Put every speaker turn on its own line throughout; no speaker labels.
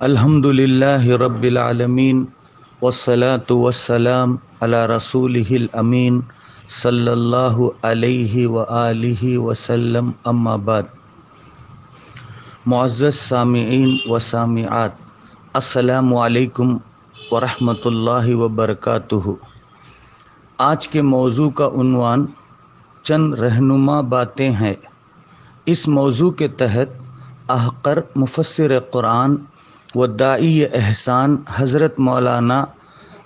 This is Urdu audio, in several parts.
الحمدللہ رب العالمین والصلاة والسلام علی رسولہ الامین صلی اللہ علیہ وآلہ وسلم اما بعد۔ معزز سامعین و سامعات، السلام علیکم ورحمۃ اللہ وبرکاتہ۔ آج کے موضوع کا عنوان چند رہنما باتیں ہیں۔ اس موضوع کے تحت احقر مفسر قرآن و داعی احسان حضرت مولانا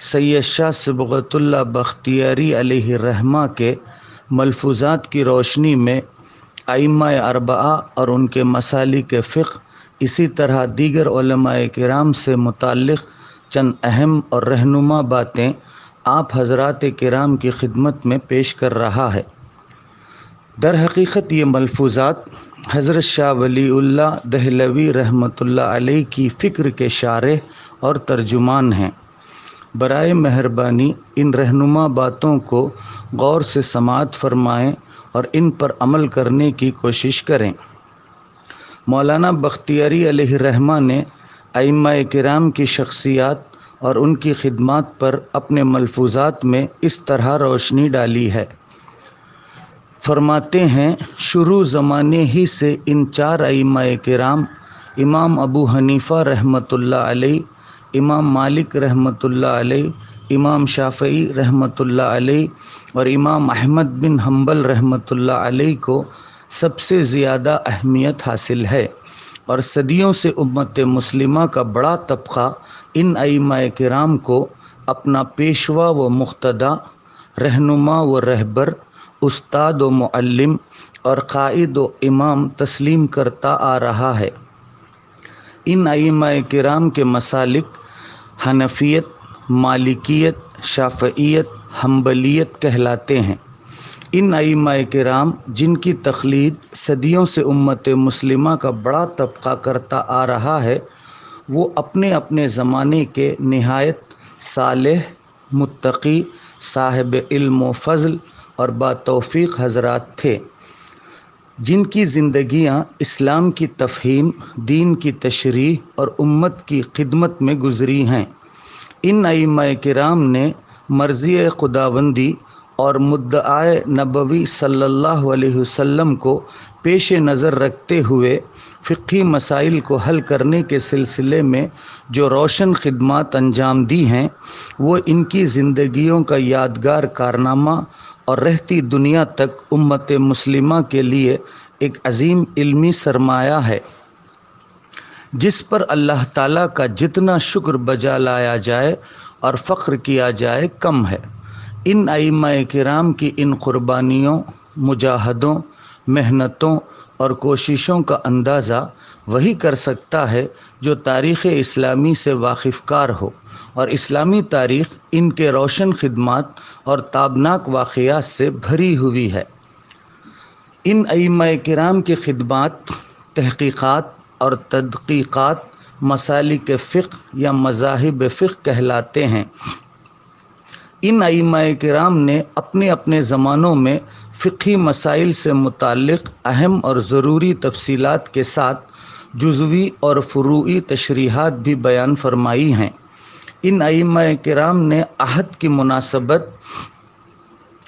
سید شاہ صبغت اللہ بختیاری علیہ الرحمہ کے ملفوظات کی روشنی میں ائمہ اربعہ اور ان کے مسالک فقہ، اسی طرح دیگر علماء کرام سے متعلق چند اہم اور رہنما باتیں آپ حضرات کرام کی خدمت میں پیش کر رہا ہے۔ در حقیقت یہ ملفوظات حضرت شاہ ولی اللہ دہلوی رحمۃ اللہ علیہ کی فکر کے شارح اور ترجمان ہیں۔ برائے مہربانی ان رہنما باتوں کو غور سے سماعت فرمائیں اور ان پر عمل کرنے کی کوشش کریں۔ مولانا بختیاری علیہ الرحمہ نے ائمہ کرام کی شخصیات اور ان کی خدمات پر اپنے ملفوظات میں اس طرح روشنی ڈالی ہے۔ فرماتے ہیں، شروع زمانے ہی سے ان چار ائمہ کرام امام ابو حنیفہ رحمۃ اللہ علیہ، امام مالک رحمۃ اللہ علیہ، امام شافعی رحمۃ اللہ علیہ اور امام احمد بن حنبل رحمۃ اللہ علیہ کو سب سے زیادہ اہمیت حاصل ہے، اور صدیوں سے امت مسلمہ کا بڑا طبقہ ان ائمہ کرام کو اپنا پیشوا و مقتدا، رہنما و رہبر، استاد و معلم اور قائد و امام تسلیم کرتا آ رہا ہے۔ ان ائمہ کرام کے مسالک حنفیت، مالکیت، شافعیت، حنبلیت کہلاتے ہیں۔ ان ائمہ کرام جن کی تقلید صدیوں سے امت مسلمہ کا بڑا طبقہ کرتا آ رہا ہے، وہ اپنے اپنے زمانے کے نہایت صالح، متقی، صاحب علم و فضل اور باتوفیق حضرات تھے، جن کی زندگیاں اسلام کی تفہیم، دین کی تشریح اور امت کی خدمت میں گزری ہیں۔ ان ائمہ کرام نے مرضی خداوندی اور مدعائے نبوی صلی اللہ علیہ وسلم کو پیش نظر رکھتے ہوئے فقہی مسائل کو حل کرنے کے سلسلے میں جو روشن خدمات انجام دی ہیں، وہ ان کی زندگیوں کا یادگار کارنامہ اور رہتی دنیا تک امت مسلمہ کے لیے ایک عظیم علمی سرمایہ ہے، جس پر اللہ تعالیٰ کا جتنا شکر بجا لایا جائے اور فخر کیا جائے کم ہے۔ ان ائمہ کرام کی ان قربانیوں، مجاہدوں، محنتوں اور کوششوں کا اندازہ وہی کر سکتا ہے جو تاریخ اسلامی سے واقف کار ہو، اور اسلامی تاریخ ان کے روشن خدمات اور تابناک واقعات سے بھری ہوئی ہے۔ ان ائمہ کرام کی خدمات، تحقیقات اور تدقیقات مسالک فقہ یا مذاہب فقہ کہلاتے ہیں۔ ان ائمہ کرام نے اپنے اپنے زمانوں میں فقہی مسائل سے متعلق اہم اور ضروری تفصیلات کے ساتھ جزوی اور فروعی تشریحات بھی بیان فرمائی ہیں۔ ان ائمہ کرام نے عہد کی مناسبت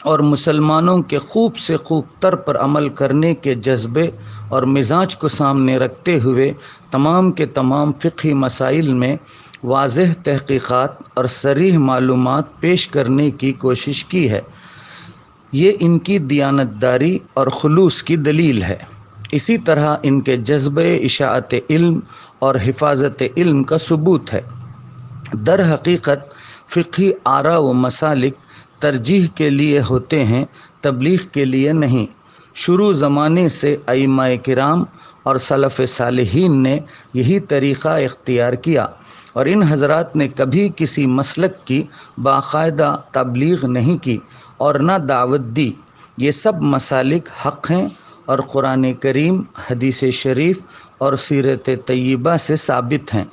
اور مسلمانوں کے خوب سے خوب تر پر عمل کرنے کے جذبے اور مزاج کو سامنے رکھتے ہوئے تمام کے تمام فقہی مسائل میں واضح تحقیقات اور صریح معلومات پیش کرنے کی کوشش کی ہے۔ یہ ان کی دیانتداری اور خلوص کی دلیل ہے۔ اسی طرح ان کے جذبہ اشاعت علم اور حفاظت علم کا ثبوت ہے۔ در حقیقت فقہی آراء و مسالک ترجیح کے لیے ہوتے ہیں، تبلیغ کے لیے نہیں۔ شروع زمانے سے ائمہ کرام اور سلف صالحین نے یہی طریقہ اختیار کیا، اور ان حضرات نے کبھی کسی مسلک کی باقاعدہ تبلیغ نہیں کی اور نہ دعوت دی۔ یہ سب مسالک حق ہیں اور قرآن کریم، حدیث شریف اور سیرت طیبہ سے ثابت ہیں۔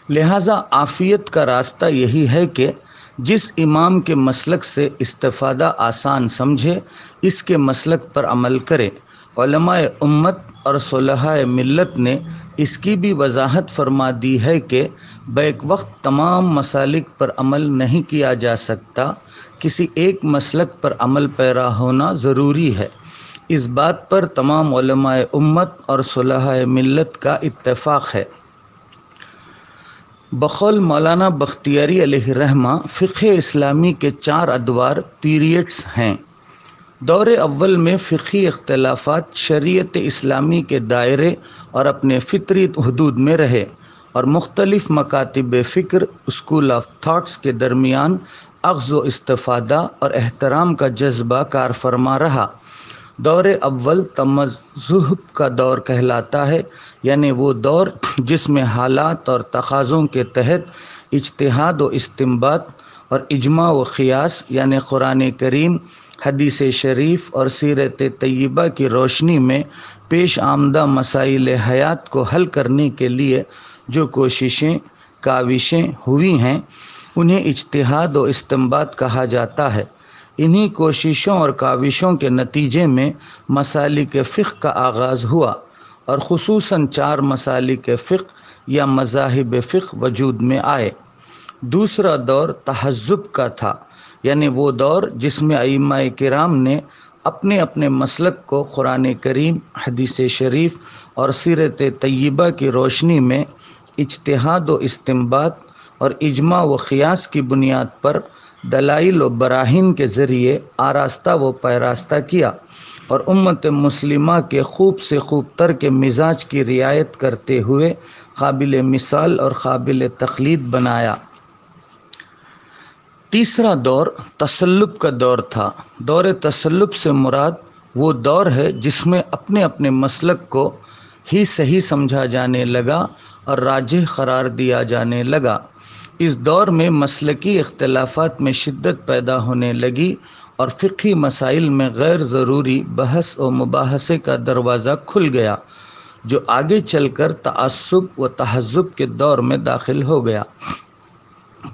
لہٰذا عافیت کا راستہ یہی ہے کہ جس امام کے مسلک سے استفادہ آسان سمجھے، اس کے مسلک پر عمل کرے۔ علماء امت اور صلحائے ملت نے اس کی بھی وضاحت فرما دی ہے کہ بیک وقت تمام مسالک پر عمل نہیں کیا جا سکتا، کسی ایک مسلک پر عمل پیرا ہونا ضروری ہے۔ اس بات پر تمام علماء امت اور صلحائے ملت کا اتفاق ہے۔ بقول مولانا بختیاری علیہ رحمہ فقہ اسلامی کے 4 ادوار پیریڈز ہیں۔ دور اول میں فقہی اختلافات شریعت اسلامی کے دائرے اور اپنے فطری حدود میں رہے اور مختلف مکاتب فکر اسکول آف تھاٹس کے درمیان اخذ و استفادہ اور احترام کا جذبہ کار فرما رہا۔ دور اول تمذہب کا دور کہلاتا ہے، یعنی وہ دور جس میں حالات اور تقاضوں کے تحت اجتہاد و استنباط اور اجماع و قیاس یعنی قرآن کریم، حدیث شریف اور سیرت طیبہ کی روشنی میں پیش آمدہ مسائل حیات کو حل کرنے کے لیے جو کوششیں کاوشیں ہوئی ہیں انہیں اجتہاد و استنباط کہا جاتا ہے۔ انہی کوششوں اور کاوشوں کے نتیجے میں مسالک فقہ کا آغاز ہوا اور خصوصاً 4 مسالک فقہ یا مذاہب فقہ وجود میں آئے۔ دوسرا دور تہذب کا تھا، یعنی وہ دور جس میں ائمہ کرام نے اپنے اپنے مسلک کو قرآن کریم، حدیث شریف اور سیرت طیبہ کی روشنی میں اجتہاد و استنباط اور اجماع و قیاس کی بنیاد پر دلائل و براہین کے ذریعے آراستہ و پیراستہ کیا اور امت مسلمہ کے خوب سے خوب تر کے مزاج کی رعایت کرتے ہوئے قابل مثال اور قابل تقلید بنایا۔ تیسرا دور تسلب کا دور تھا۔ دور تسلب سے مراد وہ دور ہے جس میں اپنے اپنے مسلک کو ہی صحیح سمجھا جانے لگا اور راجح قرار دیا جانے لگا۔ اس دور میں مسلکی اختلافات میں شدت پیدا ہونے لگی اور فقہی مسائل میں غیر ضروری بحث و مباحثے کا دروازہ کھل گیا، جو آگے چل کر تعصب و تہذب کے دور میں داخل ہو گیا۔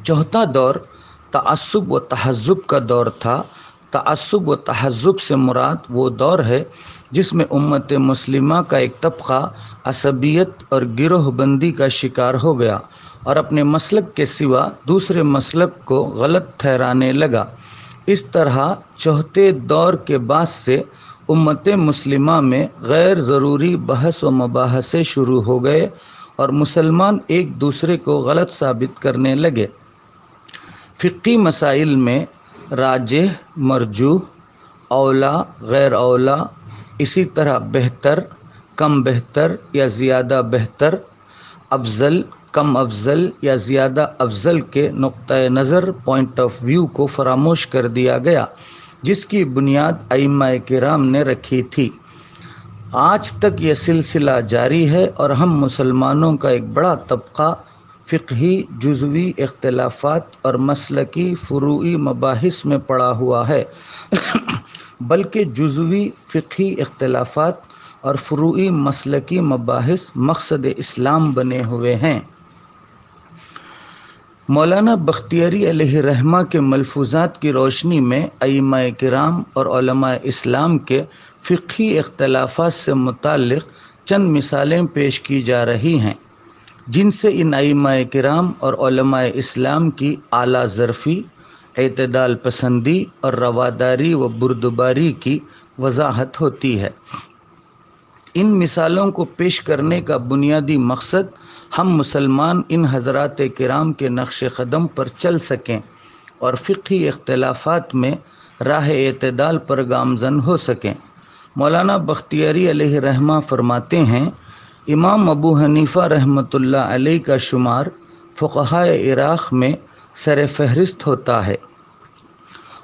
چوتھا دور تعصب و تہذب کا دور تھا۔ تعصب و تہذب سے مراد وہ دور ہے جس میں امت مسلمہ کا ایک طبقہ عصبیت اور گروہ بندی کا شکار ہو گیا اور اپنے مسلک کے سوا دوسرے مسلک کو غلط ٹھہرانے لگا۔ اس طرح چوتھے دور کے بعد سے امت مسلمہ میں غیر ضروری بحث و مباحثے شروع ہو گئے اور مسلمان ایک دوسرے کو غلط ثابت کرنے لگے۔ فقہی مسائل میں راجح، مرجوح، اولا، غیر اولا، اسی طرح بہتر، کم بہتر یا زیادہ بہتر، افضل، کم افضل یا زیادہ افضل کے نقطۂ نظر پوائنٹ آف ویو کو فراموش کر دیا گیا، جس کی بنیاد ائمہ کرام نے رکھی تھی۔ آج تک یہ سلسلہ جاری ہے اور ہم مسلمانوں کا ایک بڑا طبقہ فقہی جزوی اختلافات اور مسلکی فروعی مباحث میں پڑا ہوا ہے، بلکہ جزوی فقہی اختلافات اور فروعی مسلکی مباحث مقصد اسلام بنے ہوئے ہیں۔ مولانا بختیاری علیہ رحمہ کے ملفوظات کی روشنی میں ائمہ کرام اور علماء اسلام کے فقہی اختلافات سے متعلق چند مثالیں پیش کی جا رہی ہیں، جن سے ان ائمہ کرام اور علماء اسلام کی اعلیٰ ظرفی، اعتدال پسندی اور رواداری و بردباری کی وضاحت ہوتی ہے۔ ان مثالوں کو پیش کرنے کا بنیادی مقصد ہم مسلمان ان حضرات کرام کے نقش قدم پر چل سکیں اور فقہی اختلافات میں راہ اعتدال پر گامزن ہو سکیں۔ مولانا بختیاری علیہ رحمہ فرماتے ہیں، امام ابو حنیفہ رحمۃ اللہ علیہ کا شمار فقہائے عراق میں سر فہرست ہوتا ہے،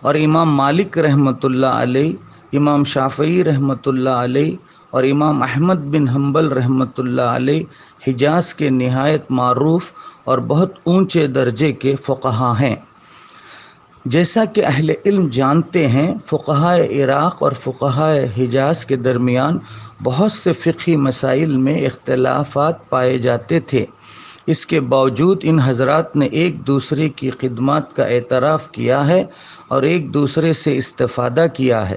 اور امام مالک رحمۃ اللہ علیہ، امام شافعی رحمۃ اللہ علیہ اور امام احمد بن حنبل رحمۃ اللہ علیہ حجاز کے نہایت معروف اور بہت اونچے درجے کے فقہا ہیں۔ جیسا کہ اہل علم جانتے ہیں، فقہائے عراق اور فقہائے حجاز کے درمیان بہت سے فقہی مسائل میں اختلافات پائے جاتے تھے۔ اس کے باوجود ان حضرات نے ایک دوسرے کی خدمات کا اعتراف کیا ہے اور ایک دوسرے سے استفادہ کیا ہے،